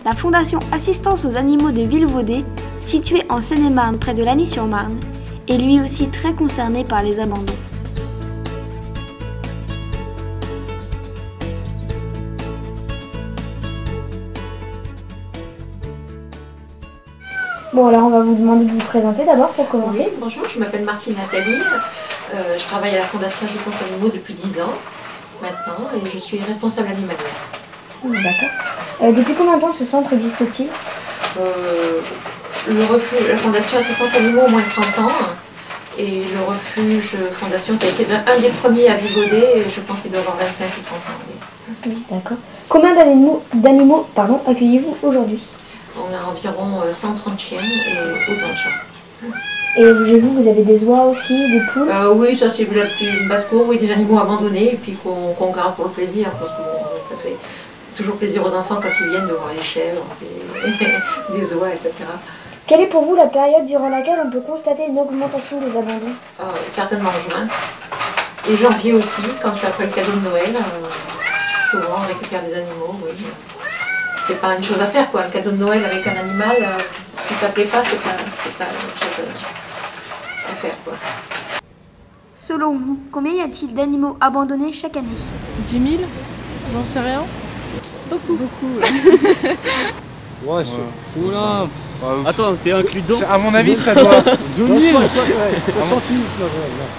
La Fondation Assistance aux animaux de Villevaudet, située en Seine-et-Marne près de Lagny-sur-Marne, est lui aussi très concerné par les abandons. Bon, alors on va vous demander de vous présenter d'abord pour commencer. Oui, bonjour, je m'appelle Martine Nathalie. Je travaille à la Fondation Assistance Animaux depuis 10 ans maintenant et je suis responsable animalière. D'accord. Depuis combien de temps ce centre existe-t-il? Le refuge, la Fondation Assistance Animaux, au moins de 30 ans. Et le refuge Fondation, ça a été un des premiers à Villevaudet et je pense qu'il doit avoir 25 ou 30 ans. Oui, d'accord. Combien d'animaux accueillez-vous aujourd'hui? On a environ 130 chiens et autant de chats. Et vous avez des oies aussi, des poules? Oui, ça c'est une basse-cour, oui, des animaux abandonnés et puis qu'on garde pour le plaisir, parce que ça fait toujours plaisir aux enfants quand ils viennent de voir les chèvres, des oies, etc. Quelle est pour vous la période durant laquelle on peut constater une augmentation des abandons? Certainement en juin. Et janvier aussi, quand c'est après le cadeau de Noël, souvent on récupère des animaux, oui. C'est pas une chose à faire, quoi. Un cadeau de Noël avec un animal, si ça plaît pas, c'est pas une chose à faire, quoi. Selon vous, combien y a-t-il d'animaux abandonnés chaque année? 10 000? J'en sais rien. Beaucoup. Ouais, oula. Attends, t'es inclus dedans? À mon avis, ça doit... 2 000? 60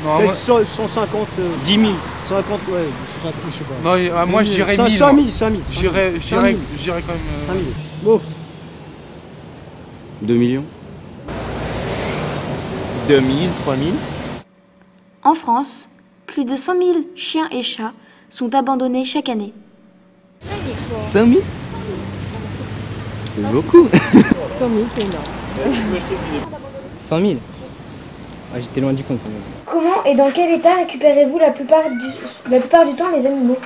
000, 150... 10 000. 50, ouais, je sais pas. Non, moi je dirais 1000. 5 000, 5 000. Je dirais quand même... 5 000. Bon. 2 millions. 2 000, 3 000. En France, plus de 100 000 chiens et chats sont abandonnés chaque année. 5 000? C'est beaucoup. 100 000, c'est énorme. 100 000? Ah, j'étais loin du compte quand même. Comment et dans quel état récupérez-vous la plupart du temps les animaux?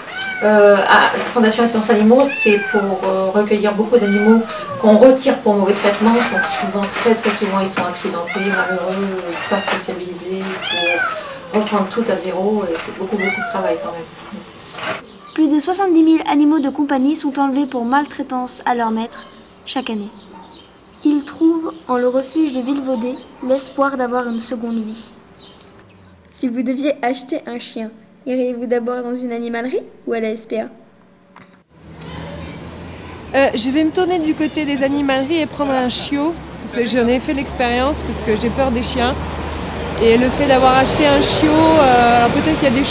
À la Fondation Assistance Animaux, c'est pour recueillir beaucoup d'animaux qu'on retire pour mauvais traitement. Ils sont souvent, très souvent, ils sont accidentés, malheureux, pas sociabilisés, pour reprendre tout à zéro. Et c'est beaucoup de travail quand même. Plus de 70 000 animaux de compagnie sont enlevés pour maltraitance à leur maître chaque année. Ils trouvent en le refuge de Villevaudet l'espoir d'avoir une seconde vie. Si vous deviez acheter un chien, iriez-vous d'abord dans une animalerie ou à la SPA? Je vais me tourner du côté des animaleries et prendre un chiot. J'en ai fait l'expérience parce que j'ai peur des chiens. Et le fait d'avoir acheté un chiot, alors peut-être qu'il y a des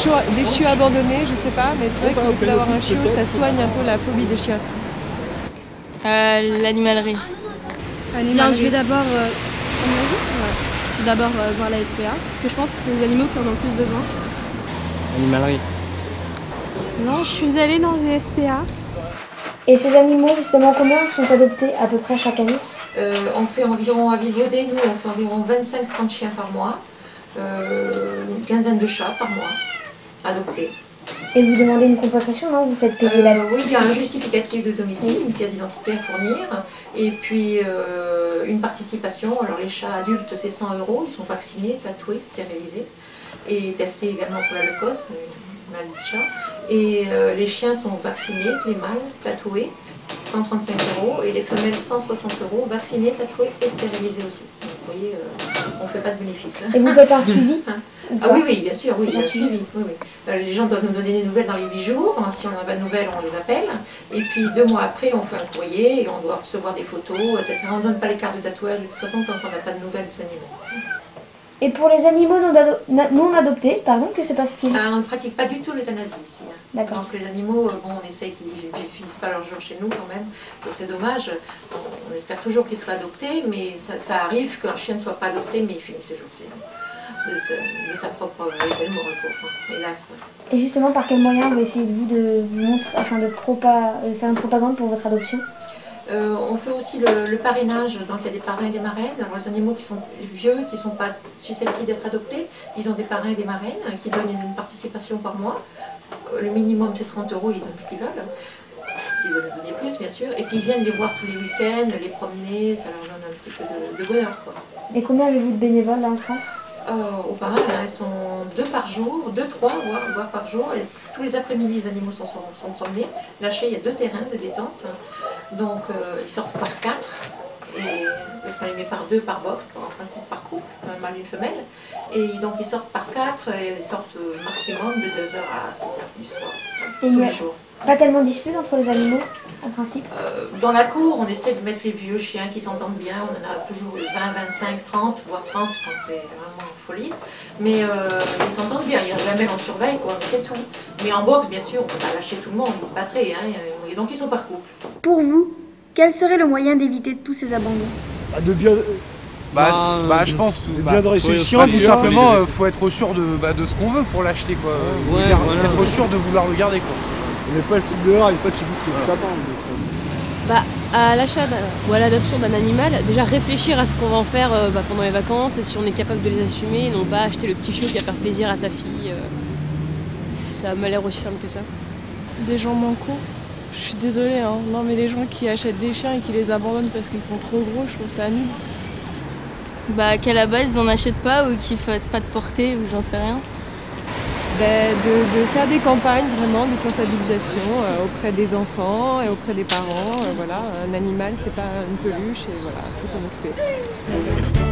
chiots abandonnés, je sais pas, mais c'est vrai que le fait d'avoir un chiot, ça soigne un peu la phobie des chiens. L'animalerie. Bien, je vais d'abord voir la SPA, parce que je pense que c'est les animaux qui en ont le plus besoin. Animalerie. Non, je suis allée dans les SPA. Et ces animaux, justement, combien sont adoptés à peu près chaque année? On fait environ, à Villevaudet, nous, on fait environ 25-30 chiens par mois, une quinzaine de chats par mois, adoptés. Et vous demandez une compensation, non? Vous faites payer la... Oui, il y a un justificatif de domicile, une pièce d'identité à fournir, et puis une participation. Alors les chats adultes, c'est 100 €, ils sont vaccinés, tatoués, stérilisés, et testés également pour la leucose, une maladie de chat. Et les chiens sont vaccinés, les mâles, tatoués, 135 €, et les femelles 160 €, vaccinées, tatouées et stérilisées aussi. Donc, vous voyez, on ne fait pas de bénéfice. Et vous faites un suivi? Ah oui, bien sûr, oui, il y a un suivi. Oui. Les gens doivent nous donner des nouvelles dans les 8 jours. Si on n'a pas de nouvelles, on les appelle. Et puis 2 mois après, on fait un courrier et on doit recevoir des photos, etc. On ne donne pas les cartes de tatouage de toute façon tant qu'on n'a pas de nouvelles des animaux. Et pour les animaux non adoptés, que se passe-t-il? On ne pratique pas du tout l'euthanasie ici. D'accord. Donc les animaux, on essaye qu'ils ne finissent pas leur jour chez nous quand même. Ce serait dommage. On espère toujours qu'ils soient adoptés, mais ça arrive qu'un chien ne soit pas adopté, mais il finit ses jours de sa propre échelle, le pauvre, hélas. Et justement, par quel moyen vous essayez-vous de faire une propagande pour votre adoption? On fait aussi le parrainage, donc il y a des parrains et des marraines. Alors les animaux qui sont vieux, qui ne sont pas susceptibles d'être adoptés, ils ont des parrains et des marraines qui donnent une participation par mois. Le minimum c'est 30 €, ils donnent ce qu'ils veulent, s'ils veulent donner plus bien sûr. Et puis ils viennent les voir tous les week-ends, les promener, ça leur donne un petit peu de bonheur, quoi. Et combien avez-vous de bénévoles dans le centre? Oh, pas mal, hein. Elles sont 2 par jour, 2, 3, voire par jour. Et tous les après-midi, les animaux sont promenés. Lâchés, il y a 2 terrains de détente. Donc, ils sortent par 4. Et parce qu'on les met par 2 par box, en principe par couple, un mâle et une femelle. Et donc, ils sortent par 4 et ils sortent maximum de 2h à 6h du soir, Et tous les jours. pas tellement de disputes entre les animaux, en principe. Dans la cour, on essaie de mettre les vieux chiens qui s'entendent bien. On en a toujours 20, 25, 30, voire 30 quand c'est vraiment folie. Mais ils s'entendent bien. Il y a jamais on surveille, quoi, c'est tout. Mais en box, bien sûr, on ne peut pas lâcher tout le monde, ils se battraient. Hein, et donc ils sont par couple. Pour vous, quel serait le moyen d'éviter tous ces abandons? De bien. Je pense de bien dresser le chien, tout déjà. simplement, faut être sûr de ce qu'on veut pour l'acheter, quoi. Être sûr de vouloir le garder, quoi. On n'est pas le foutre dehors, il faut chez vous le sapin. À l'achat ou à l'adoption d'un animal, déjà réfléchir à ce qu'on va en faire pendant les vacances et si on est capable de les assumer, et non pas acheter le petit chiot qui va faire plaisir à sa fille. Ça m'a l'air aussi simple que ça. Des gens manquants. Je suis désolée, hein. Non, mais les gens qui achètent des chiens et qui les abandonnent parce qu'ils sont trop gros, je trouve ça nul. Qu'à la base, ils en achètent pas ou qu'ils fassent pas de portée ou j'en sais rien. De faire des campagnes vraiment de sensibilisation auprès des enfants et auprès des parents. Voilà, un animal, c'est pas une peluche et voilà, il faut s'en occuper.